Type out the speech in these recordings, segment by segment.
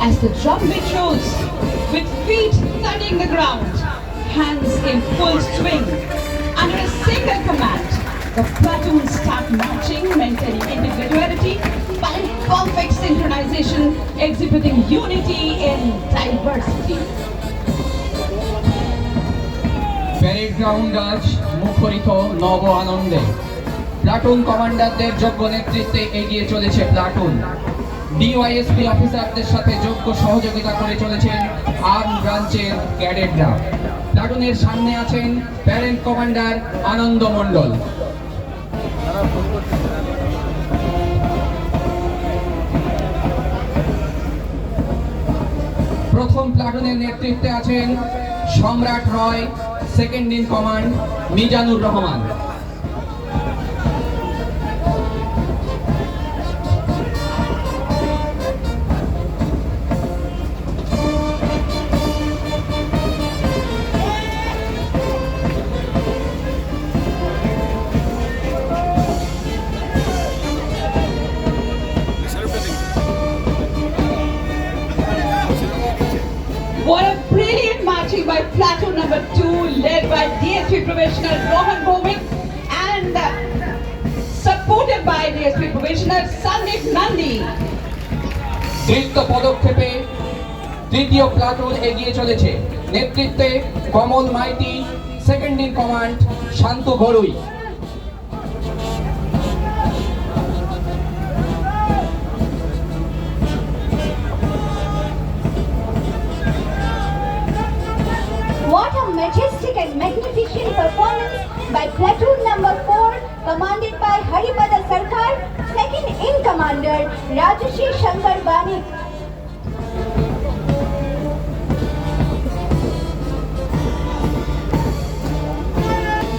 As the drum beat rolls, with feet thudding the ground, hands in full swing, under a single command, the platoons start marching, maintaining individuality, but in perfect synchronization, exhibiting unity in diversity. Parade ground আজ মুখরিত নব আনন্দে। Platoon কমান্ডারদের যোগ্য নেতৃত্বে এগিয়ে চলেছে platoon. ডিওয়াইএসপি অফিসারদের সাথে যোগ্য সহযোগিতা করে চলেছেন আর্ম ব্রাঞ্চের ক্যাডেটরা। প্লাটুনের সামনে আছেন প্যারেন্ট কমান্ডার আনন্দ মণ্ডল। প্রথম প্লাটুনের নেতৃত্বে আছেন Samrat Roy, second in command Mizanur Rahman. What a brilliant marching by platoon number 2, led by DSP Probationer Rohan Govind and supported by DSP Probationer Sandeep Nandi. দ্রুত পদক্ষেপে তৃতীয় প্লাটুন এগিয়ে চলেছে। নেতৃত্বে Kamal Maity, second in command Shantu Ghorui. What a majestic and magnificent performance by platoon number 4, commanded by Haripada Sarkar, second in commander Rajashi Shankar Banik.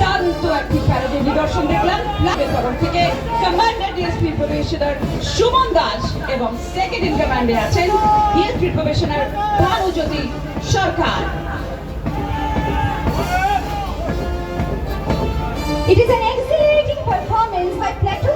দারুণ একটি প্যারেডে নিদর্শন দেখলাম প্লাটুনের তরফ থেকে commander DSP probationer Suman Das এবং সেকেন্ড ইন কমান্ডে আছেন DSP probationer Bhanujyoti Sarkar. It is an exhilarating performance by platoon